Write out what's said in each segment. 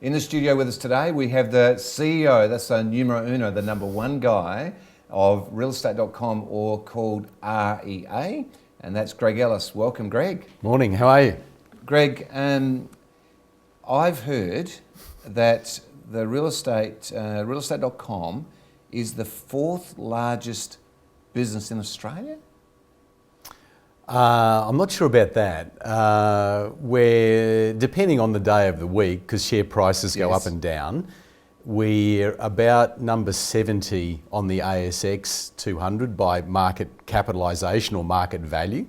In the studio with us today, we have the CEO, that's the numero uno, the number one guy of realestatecom, or called REA, and that's Greg Ellis. Welcome, Greg. Morning, how are you? Greg, I've heard that the realestatecom is the fourth largest business in Australia? I'm not sure about that. We're, depending on the day of the week, because share prices go up and down, we're about number 70 on the ASX 200 by market capitalisation or market value.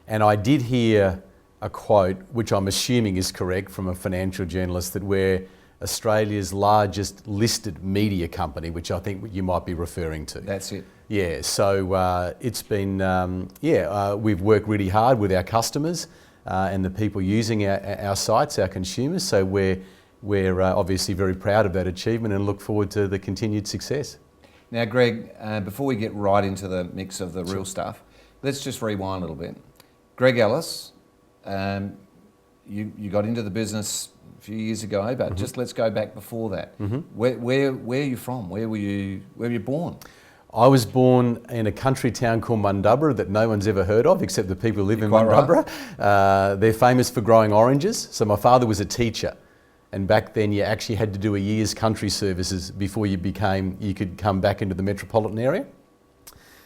And I did hear a quote, which I'm assuming is correct, from a financial journalist, that we're Australia's largest listed media company, which I think you might be referring to. That's it. Yeah, so it's been, we've worked really hard with our customers and the people using our sites, our consumers, so we're obviously very proud of that achievement and look forward to the continued success. Now, Greg, before we get right into the mix of the real stuff, let's just rewind a little bit. Greg Ellis, you got into the business a few years ago, but just let's go back before that. Where are you from? Where were you born? I was born in a country town called Mundubbera that no one's ever heard of except the people who live in Mundubbera. Right. They're famous for growing oranges. So my father was a teacher, and back then you actually had to do a year's country services before you could come back into the metropolitan area.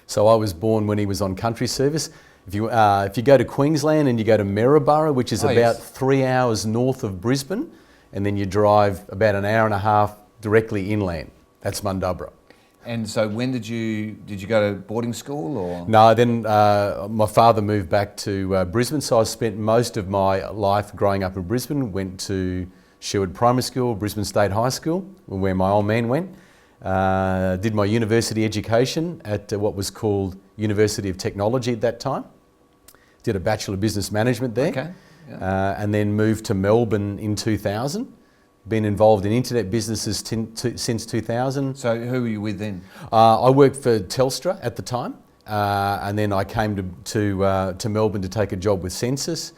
So I was born when he was on country service. If you go to Queensland and you go to Maryborough, which is about 3 hours north of Brisbane, and then you drive about an hour and a half directly inland. That's Mundubbera. And so when did you go to boarding school, or? No, then my father moved back to Brisbane, so I spent most of my life growing up in Brisbane. Went to Sherwood Primary School, Brisbane State High School, where my old man went. Did my university education at what was called University of Technology at that time. Did a Bachelor of Business Management there. Okay. Yeah. And then moved to Melbourne in 2000. Been involved in internet businesses since 2000. So who were you with then? I worked for Telstra at the time, and then I came to Melbourne to take a job with Census.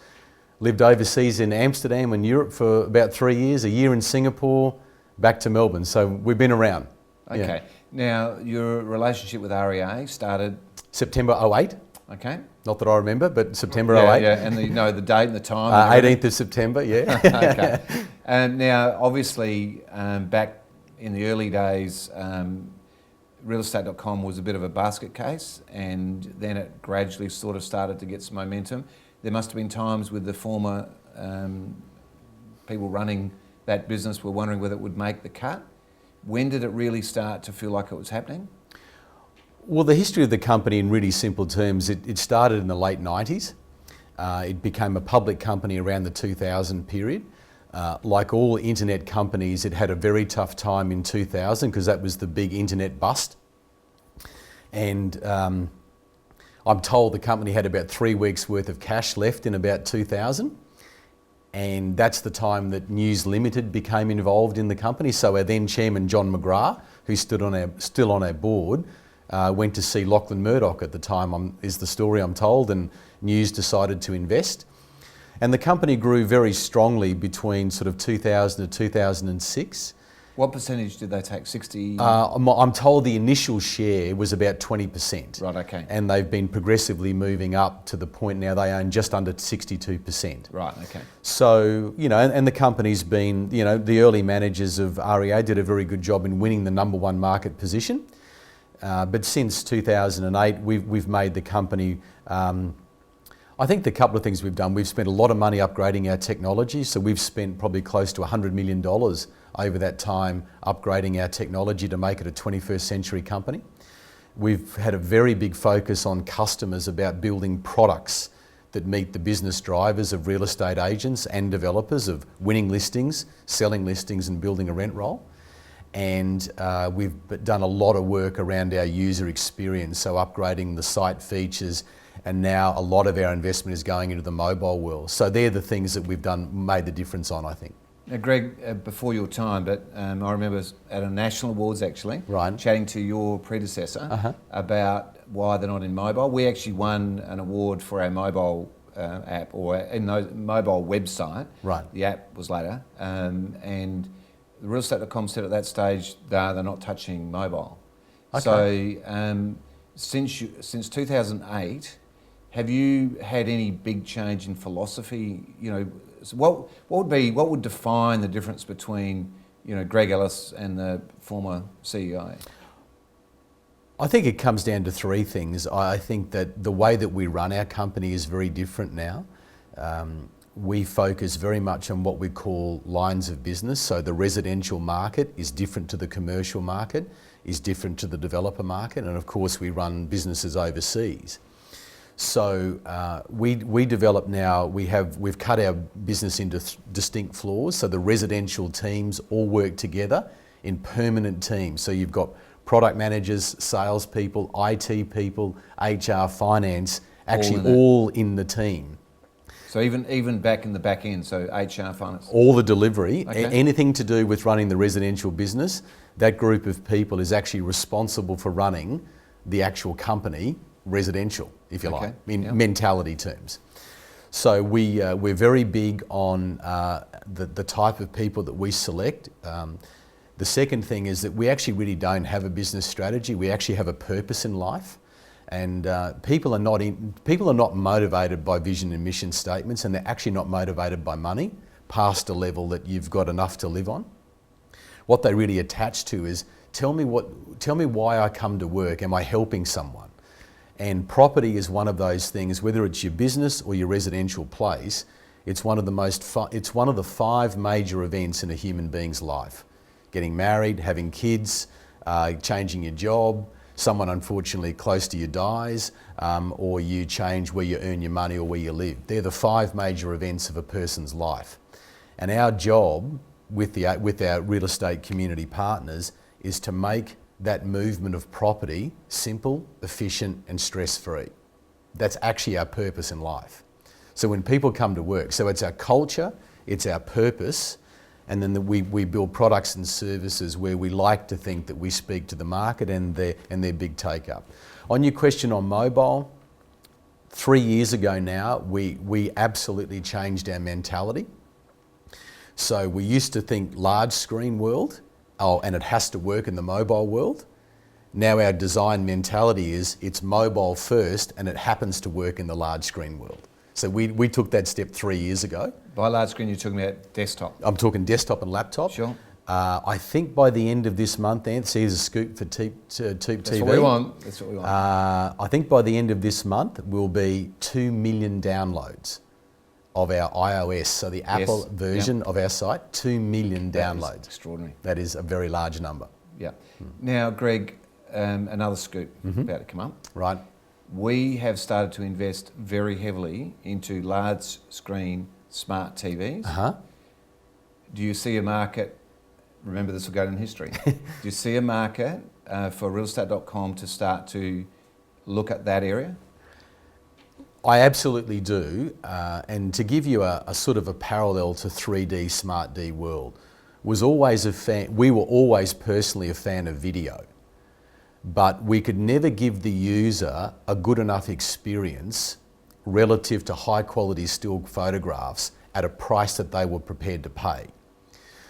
Lived overseas in Amsterdam and Europe for about 3 years, a year in Singapore, back to Melbourne. So we've been around. Okay. Yeah. Now, your relationship with REA started? September 08. Okay. Not that I remember, but September 08. Yeah, and the date and the time. 18th of September, yeah. Okay. And now, obviously, back in the early days, realestatecom was a bit of a basket case, and then it gradually sort of started to get some momentum. There must have been times with the former people running that business were wondering whether it would make the cut. When did it really start to feel like it was happening? Well, the history of the company, in really simple terms, it started in the late 90s. It became a public company around the 2000 period. Like all internet companies, it had a very tough time in 2000 because that was the big internet bust. And I'm told the company had about 3 weeks worth of cash left in about 2000. And that's the time that News Limited became involved in the company. So our then chairman, John McGrath, who's still on our board, went to see Lachlan Murdoch at the time, is the story I'm told, and News decided to invest. And the company grew very strongly between sort of 2000 to 2006. What percentage did they take? 60? I'm told the initial share was about 20%. Right, okay. And they've been progressively moving up to the point now they own just under 62%. Right, okay. So, and the company's been, the early managers of REA did a very good job in winning the number one market position. But since 2008, we've made the company, I think the couple of things we've done, we've spent a lot of money upgrading our technology. So we've spent probably close to $100 million over that time upgrading our technology to make it a 21st century company. We've had a very big focus on customers about building products that meet the business drivers of real estate agents and developers of winning listings, selling listings and building a rent roll. And we've done a lot of work around our user experience, so upgrading the site features, and now a lot of our investment is going into the mobile world. So they're the things that we've made the difference on, I think. Now, Greg, before your time, but I remember at a national awards actually, right, chatting to your predecessor about why they're not in mobile. We actually won an award for our mobile app, or in the mobile website. Right. The app was later, and realestatecom said at that stage they're not touching mobile. Okay. So since 2008, have you had any big change in philosophy? You know, so what would define the difference between, you know, Greg Ellis and the former CEO? I think it comes down to three things. I think that the way that we run our company is very different now. We focus very much on what we call lines of business. So the residential market is different to the commercial market, is different to the developer market, and of course we run businesses overseas. So we develop now, we've cut our business into distinct floors, so the residential teams all work together in permanent teams. So you've got product managers, salespeople, IT people, HR, finance, actually all in the team. So even back in the back end, so HR, finance? All the delivery, okay. Anything to do with running the residential business, that group of people is actually responsible for running the actual company, residential, if you like, in mentality terms. So we're very big on the type of people that we select. The second thing is that we actually really don't have a business strategy. We actually have a purpose in life. And people are not motivated by vision and mission statements, and they're actually not motivated by money past a level that you've got enough to live on. What they really attach to is, tell me why I come to work. Am I helping someone? And property is one of those things. Whether it's your business or your residential place, it's one of the 5 major events in a human being's life: getting married, having kids, changing your job. Someone unfortunately close to you dies, or you change where you earn your money or where you live. They're the 5 major events of a person's life. And our job with our real estate community partners is to make that movement of property simple, efficient and stress-free. That's actually our purpose in life. So when people come to work, so it's our culture, it's our purpose, and then we build products and services where we like to think that we speak to the market and their big take-up. On your question on mobile, 3 years ago now, we absolutely changed our mentality. So we used to think large screen world, and it has to work in the mobile world. Now our design mentality is it's mobile first and it happens to work in the large screen world. So we took that step 3 years ago. By large screen, you're talking about desktop? I'm talking desktop and laptop. Sure. I think by the end of this month, Anthony, here's a scoop for TOOP TV. That's what we want. That's what we want. I think by the end of this month will be 2 million downloads of our iOS, so the Apple version of our site, 2 million downloads. That is extraordinary. That is a very large number. Yeah. Now, Greg, another scoop about to come up. Right. We have started to invest very heavily into large screen smart TVs. Do you see a market, remember this will go in history, do you see a market for realestatecom to start to look at that area? I absolutely do, and to give you a sort of a parallel to 3D Smart D world, we were always personally a fan of video, but we could never give the user a good enough experience relative to high quality still photographs at a price that they were prepared to pay.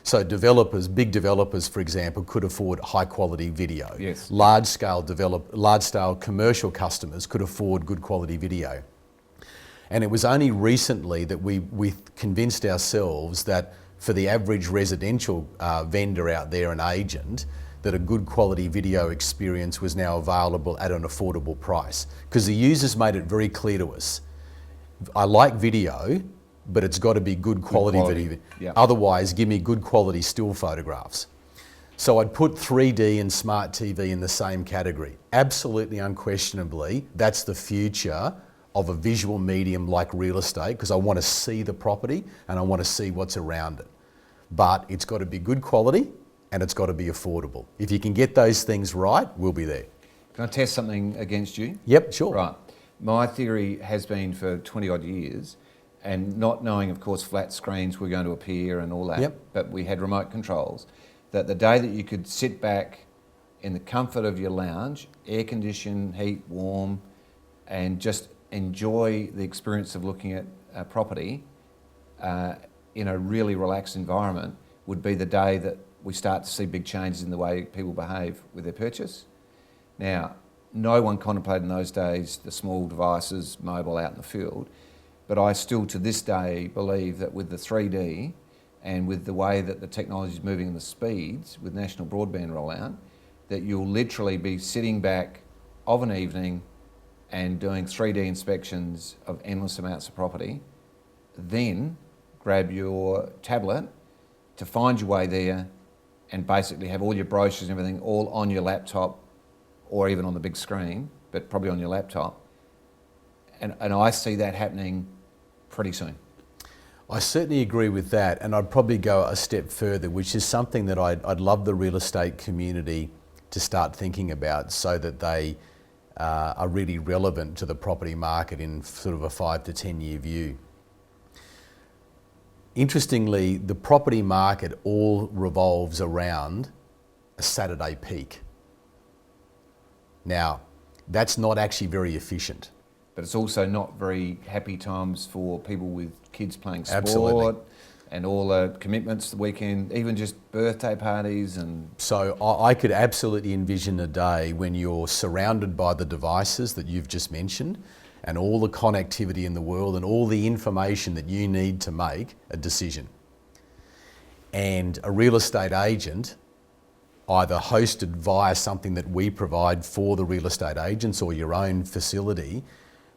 So big developers, for example, could afford high quality video. Yes. Large scale commercial customers could afford good quality video. And it was only recently that we convinced ourselves that for the average residential vendor out there, an agent, that a good quality video experience was now available at an affordable price. Because the users made it very clear to us, I like video, but it's got to be good quality video. Yeah. Otherwise, give me good quality still photographs. So I'd put 3D and smart TV in the same category. Absolutely, unquestionably, that's the future of a visual medium like real estate, because I want to see the property and I want to see what's around it. But it's got to be good quality and it's got to be affordable. If you can get those things right, we'll be there. Can I test something against you? Yep, sure. Right. My theory has been for 20 odd years, and not knowing, of course, flat screens were going to appear and all that, but we had remote controls, that the day that you could sit back in the comfort of your lounge, air conditioned, heat, warm, and just enjoy the experience of looking at a property in a really relaxed environment would be the day that we start to see big changes in the way people behave with their purchase. Now, no one contemplated in those days the small devices, mobile out in the field, but I still to this day believe that with the 3D and with the way that the technology is moving and the speeds with national broadband rollout, that you'll literally be sitting back of an evening and doing 3D inspections of endless amounts of property, then grab your tablet to find your way there and basically have all your brochures and everything all on your laptop or even on the big screen, but probably on your laptop. And I see that happening pretty soon. I certainly agree with that, and I'd probably go a step further, which is something that I'd love the real estate community to start thinking about so that they are really relevant to the property market in sort of a 5 to 10 year view. Interestingly, the property market all revolves around a Saturday peak. Now, that's not actually very efficient. But it's also not very happy times for people with kids playing sport. Absolutely. And all the commitments the weekend, even just birthday parties and... So I could absolutely envision a day when you're surrounded by the devices that you've just mentioned and all the connectivity in the world and all the information that you need to make a decision. And a real estate agent, either hosted via something that we provide for the real estate agents or your own facility,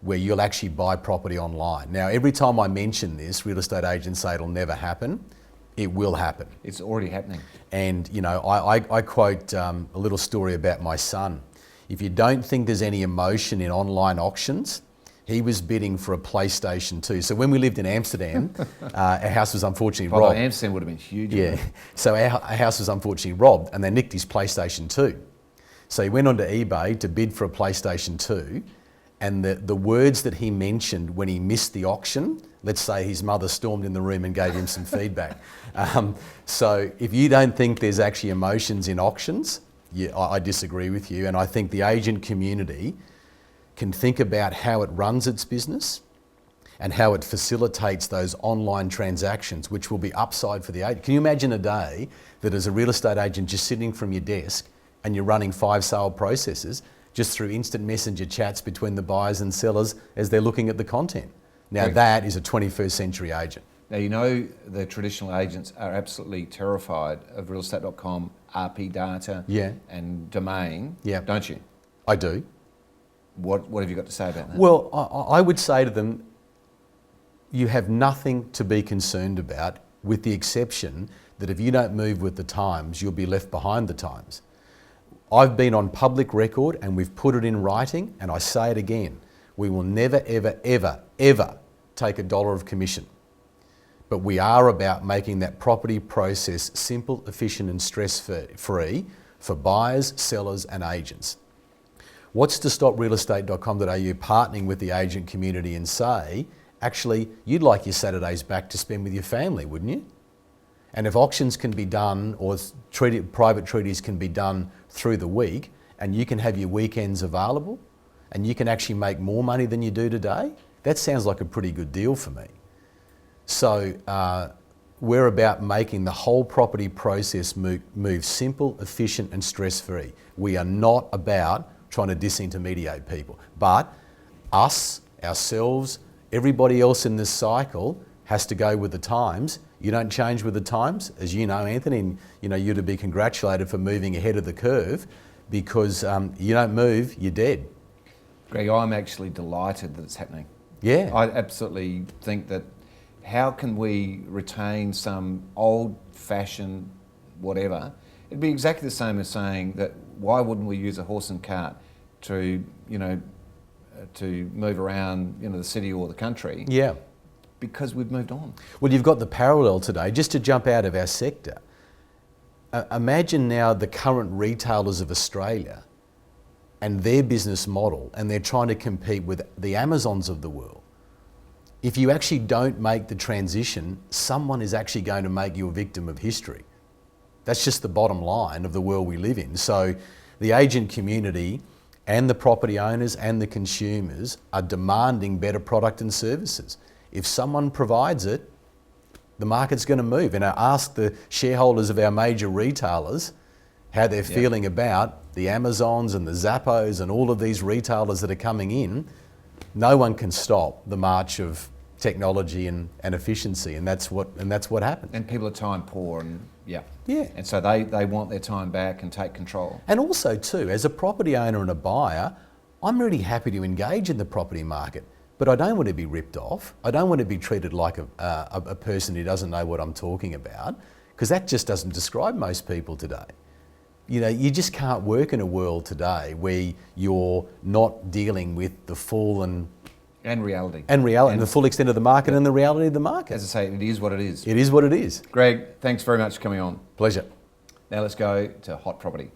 where you'll actually buy property online. Now, every time I mention this, real estate agents say it'll never happen. It will happen. It's already happening. And, you know, I quote a little story about my son. If you don't think there's any emotion in online auctions, he was bidding for a PlayStation 2. So when we lived in Amsterdam, our house was unfortunately robbed. Amsterdam would have been huge. Yeah. So our house was unfortunately robbed and they nicked his PlayStation 2. So he went onto eBay to bid for a PlayStation 2. And the words that he mentioned when he missed the auction, let's say his mother stormed in the room and gave him some feedback. So if you don't think there's actually emotions in auctions, I disagree with you. And I think the agent community can think about how it runs its business and how it facilitates those online transactions, which will be upside for the agent. Can you imagine a day that as a real estate agent just sitting from your desk and you're running 5 sale processes just through instant messenger chats between the buyers and sellers as they're looking at the content? Now that is a 21st century agent. Now, you know, the traditional agents are absolutely terrified of realestatecom, RP data and domain, don't you? I do. What have you got to say about that? Well, I would say to them, you have nothing to be concerned about, with the exception that if you don't move with the times, you'll be left behind the times. I've been on public record and we've put it in writing, and I say it again, we will never, ever, ever, ever take $1 of commission. But we are about making that property process simple, efficient and stress-free for buyers, sellers and agents. What's to stop realestatecom.au partnering with the agent community and say, actually, you'd like your Saturdays back to spend with your family, wouldn't you? And if auctions can be done or private treaties can be done through the week and you can have your weekends available and you can actually make more money than you do today, that sounds like a pretty good deal for me. So we're about making the whole property process move simple, efficient and stress-free. We are not about trying to disintermediate people. But us, ourselves, everybody else in this cycle has to go with the times. You don't change with the times, as you know, Anthony, and you know you're to be congratulated for moving ahead of the curve, because you don't move, you're dead. Greg, I'm actually delighted that it's happening. Yeah. I absolutely think that how can we retain some old-fashioned whatever? It'd be exactly the same as saying that why wouldn't we use a horse and cart to, you know, to move around, you know, the city or the country? Yeah. Because we've moved on. Well, you've got the parallel today, just to jump out of our sector. Imagine now the current retailers of Australia and their business model, and they're trying to compete with the Amazons of the world. If you actually don't make the transition, someone is actually going to make you a victim of history. That's just the bottom line of the world we live in. So the agent community and the property owners and the consumers are demanding better product and services. If someone provides it, the market's going to move. And I ask the shareholders of our major retailers how they're feeling about the Amazons and the Zappos and all of these retailers that are coming in. No one can stop the march of technology and efficiency, and that's what happens. And people are time poor, and yeah. And so they want their time back and take control. And also too, as a property owner and a buyer, I'm really happy to engage in the property market, but I don't want to be ripped off. I don't want to be treated like a person who doesn't know what I'm talking about, because that just doesn't describe most people today. You know, you just can't work in a world today where you're not dealing with the full and reality. And the full extent of the market and the reality of the market. As I say, it is what it is. It is what it is. Greg, thanks very much for coming on. Pleasure. Now let's go to hot property.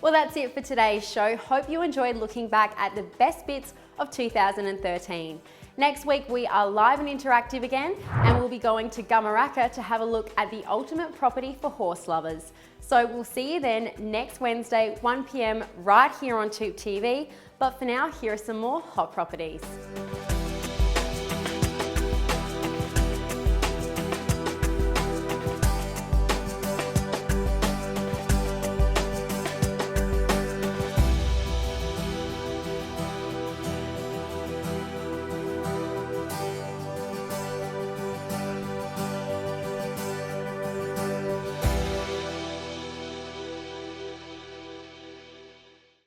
Well, that's it for today's show. Hope you enjoyed looking back at the best bits of 2013. Next week, we are live and interactive again, and we'll be going to Gumaraka to have a look at the ultimate property for horse lovers. So we'll see you then next Wednesday, 1 p.m, right here on TOOP TV. But for now, here are some more hot properties.